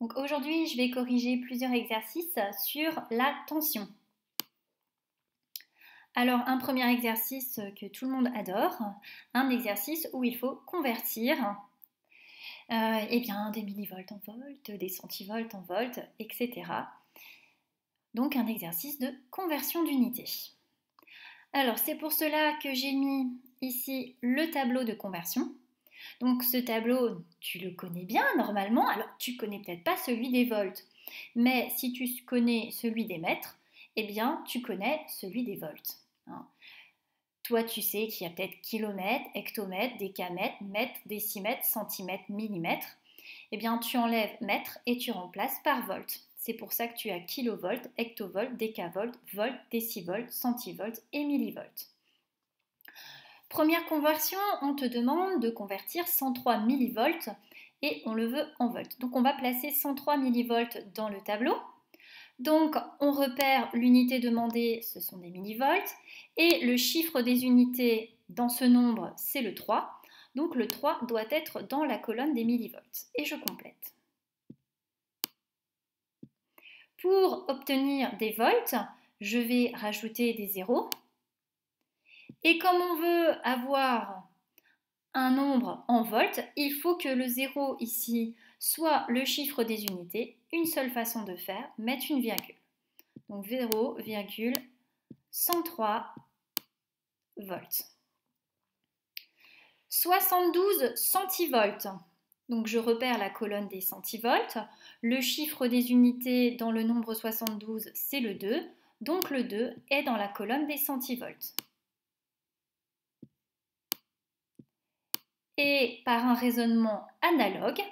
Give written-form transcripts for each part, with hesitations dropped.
Donc aujourd'hui, je vais corriger plusieurs exercices sur la tension. Alors, un premier exercice que tout le monde adore, un exercice où il faut convertir des millivolts en volts, des centivolts en volts, etc. Donc un exercice de conversion d'unité. Alors, c'est pour cela que j'ai mis ici le tableau de conversion. Donc ce tableau, tu le connais bien normalement, alors tu connais peut-être pas celui des volts, mais si tu connais celui des mètres, eh bien tu connais celui des volts. Hein. Toi tu sais qu'il y a peut-être kilomètres, hectomètres, décamètres, mètres, décimètres, centimètres, millimètres. Eh bien tu enlèves mètre et tu remplaces par volt. C'est pour ça que tu as kilovolts, hectovolts, décavolt, volt, décivolt, centivolt et millivolt. Première conversion, on te demande de convertir 103 millivolts et on le veut en volts. Donc on va placer 103 millivolts dans le tableau. Donc on repère l'unité demandée, ce sont des millivolts, et le chiffre des unités dans ce nombre, c'est le 3. Donc le 3 doit être dans la colonne des millivolts. Et je complète. Pour obtenir des volts, je vais rajouter des zéros. Et comme on veut avoir un nombre en volts, il faut que le 0 ici soit le chiffre des unités. Une seule façon de faire, mettre une virgule. Donc 0,103 volts. 72 centivolts. Donc je repère la colonne des centivolts. Le chiffre des unités dans le nombre 72, c'est le 2. Donc le 2 est dans la colonne des centivolts. Et par un raisonnement analogue,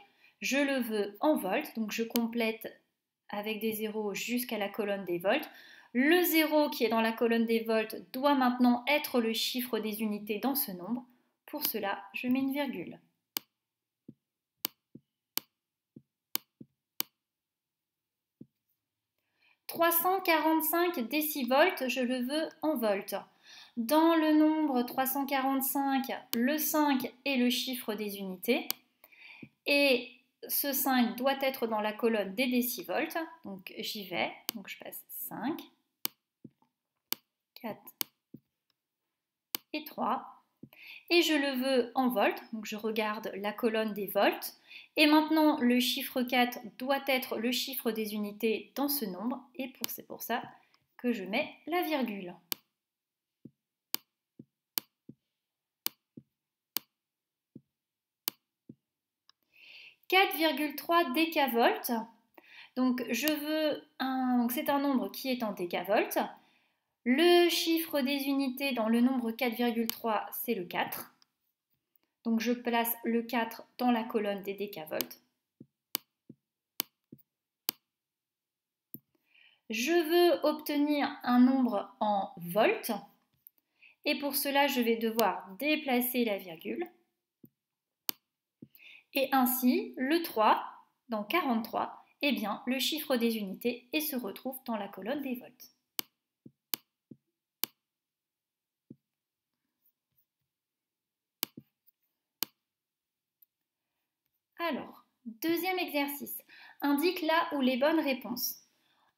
je le veux en volts, donc je complète avec des zéros jusqu'à la colonne des volts. Le 0 qui est dans la colonne des volts doit maintenant être le chiffre des unités dans ce nombre. Pour cela, je mets une virgule. « 345 décivolts, je le veux en volts. Dans le nombre 345, le 5 est le chiffre des unités. Et ce 5 doit être dans la colonne des décivolts. Donc j'y vais. Donc je passe 5, 4 et 3. Et je le veux en volts. Donc je regarde la colonne des volts. Et maintenant, le chiffre 4 doit être le chiffre des unités dans ce nombre. Et c'est pour ça que je mets la virgule. « 4,3 décavolts. Donc c'est un nombre qui est en décavolts. Le chiffre des unités dans le nombre 4,3, c'est le 4. Donc je place le 4 dans la colonne des décavolts. Je veux obtenir un nombre en volts. Et pour cela, je vais devoir déplacer la virgule. Et ainsi, le 3, dans 43, eh bien, le chiffre des unités et se retrouve dans la colonne des volts. Alors, deuxième exercice. Indique là où les bonnes réponses.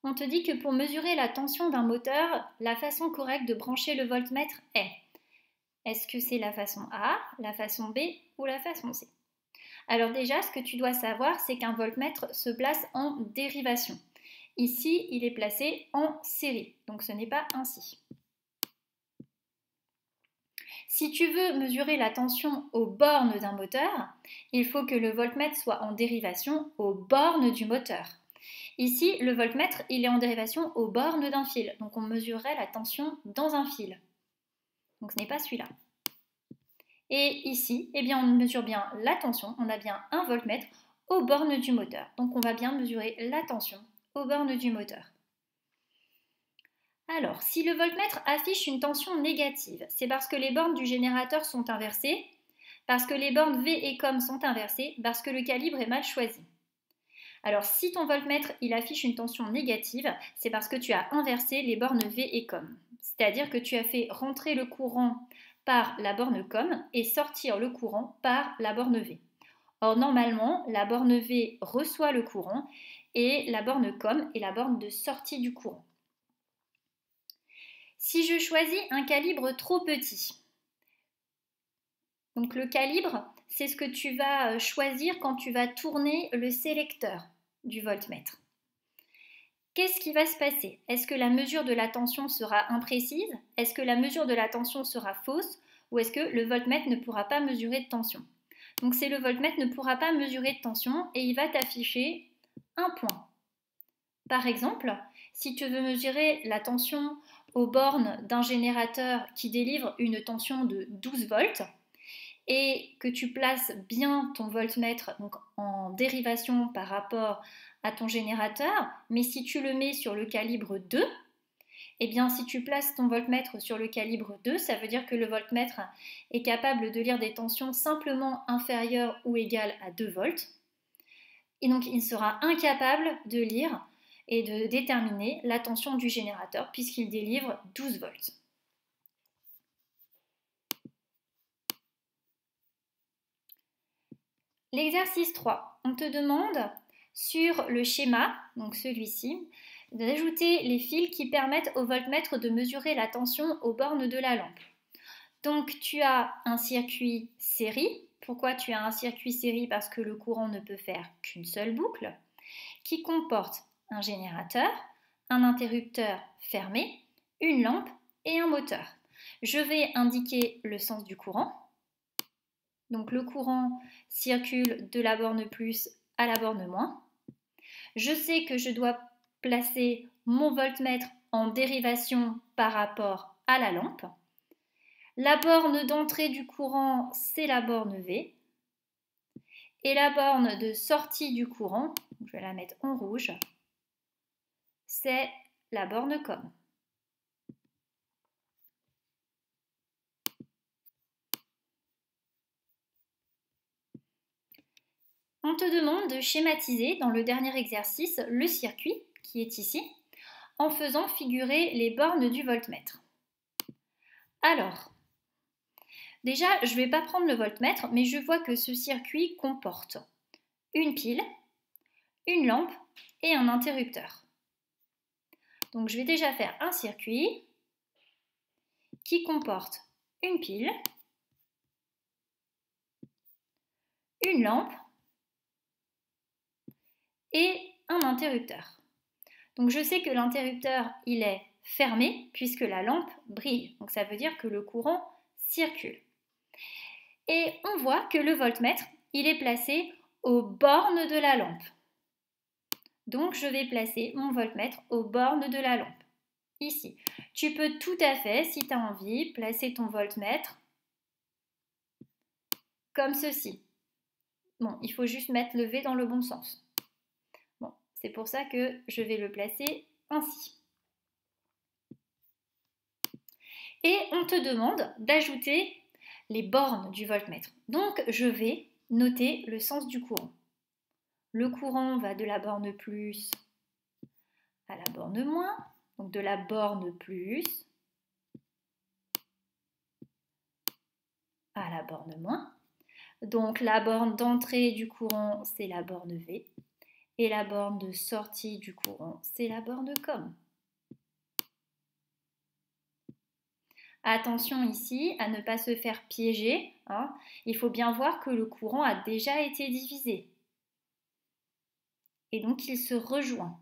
On te dit que pour mesurer la tension d'un moteur, la façon correcte de brancher le voltmètre est. Est-ce que c'est la façon A, la façon B ou la façon C? Alors déjà, ce que tu dois savoir, c'est qu'un voltmètre se place en dérivation. Ici, il est placé en série, donc ce n'est pas ainsi. Si tu veux mesurer la tension aux bornes d'un moteur, il faut que le voltmètre soit en dérivation aux bornes du moteur. Ici, le voltmètre, il est en dérivation aux bornes d'un fil, donc on mesurerait la tension dans un fil. Donc ce n'est pas celui-là. Et ici, eh bien, on mesure bien la tension, on a bien un voltmètre aux bornes du moteur. Donc on va bien mesurer la tension aux bornes du moteur. Alors, si le voltmètre affiche une tension négative, c'est parce que les bornes du générateur sont inversées, parce que les bornes V et COM sont inversées, parce que le calibre est mal choisi. Alors, si ton voltmètre il affiche une tension négative, c'est parce que tu as inversé les bornes V et COM. C'est-à-dire que tu as fait rentrer le courant par la borne COM et sortir le courant par la borne V. Or, normalement, la borne V reçoit le courant et la borne COM est la borne de sortie du courant. Si je choisis un calibre trop petit, donc le calibre, c'est ce que tu vas choisir quand tu vas tourner le sélecteur du voltmètre. Qu'est-ce qui va se passer? Est-ce que la mesure de la tension sera imprécise? Est-ce que la mesure de la tension sera fausse? Ou est-ce que le voltmètre ne pourra pas mesurer de tension? Donc c'est le voltmètre ne pourra pas mesurer de tension et il va t'afficher un point. Par exemple, si tu veux mesurer la tension aux bornes d'un générateur qui délivre une tension de 12 volts et que tu places bien ton voltmètre donc en dérivation par rapport à ton générateur, mais si tu le mets sur le calibre 2, eh bien si tu places ton voltmètre sur le calibre 2, ça veut dire que le voltmètre est capable de lire des tensions simplement inférieures ou égales à 2 volts. Et donc il sera incapable de lire et de déterminer la tension du générateur puisqu'il délivre 12 volts. L'exercice 3, on te demande sur le schéma, donc celui-ci, d'ajouter les fils qui permettent au voltmètre de mesurer la tension aux bornes de la lampe. Donc tu as un circuit série. Pourquoi tu as un circuit série? Parce que le courant ne peut faire qu'une seule boucle, qui comporte un générateur, un interrupteur fermé, une lampe et un moteur. Je vais indiquer le sens du courant. Donc le courant circule de la borne plus à la borne moins. Je sais que je dois placer mon voltmètre en dérivation par rapport à la lampe. La borne d'entrée du courant, c'est la borne V. Et la borne de sortie du courant, je vais la mettre en rouge, c'est la borne COM. On te demande de schématiser dans le dernier exercice le circuit qui est ici en faisant figurer les bornes du voltmètre. Alors, déjà, je ne vais pas prendre le voltmètre, mais je vois que ce circuit comporte une pile, une lampe et un interrupteur. Donc je vais déjà faire un circuit qui comporte une pile, une lampe et un interrupteur. Donc je sais que l'interrupteur il est fermé puisque la lampe brille. Donc ça veut dire que le courant circule. Et on voit que le voltmètre il est placé aux bornes de la lampe. Donc je vais placer mon voltmètre aux bornes de la lampe. Ici. Tu peux tout à fait, si tu as envie, placer ton voltmètre comme ceci. Bon, il faut juste mettre le V dans le bon sens. Bon, c'est pour ça que je vais le placer ainsi. Et on te demande d'ajouter les bornes du voltmètre. Donc, je vais noter le sens du courant. Le courant va de la borne plus à la borne moins. Donc, de la borne plus à la borne moins. Donc, la borne d'entrée du courant, c'est la borne V. Et la borne de sortie du courant, c'est la borne COM. Attention ici à ne pas se faire piéger. Hein. Il faut bien voir que le courant a déjà été divisé. Et donc il se rejoint.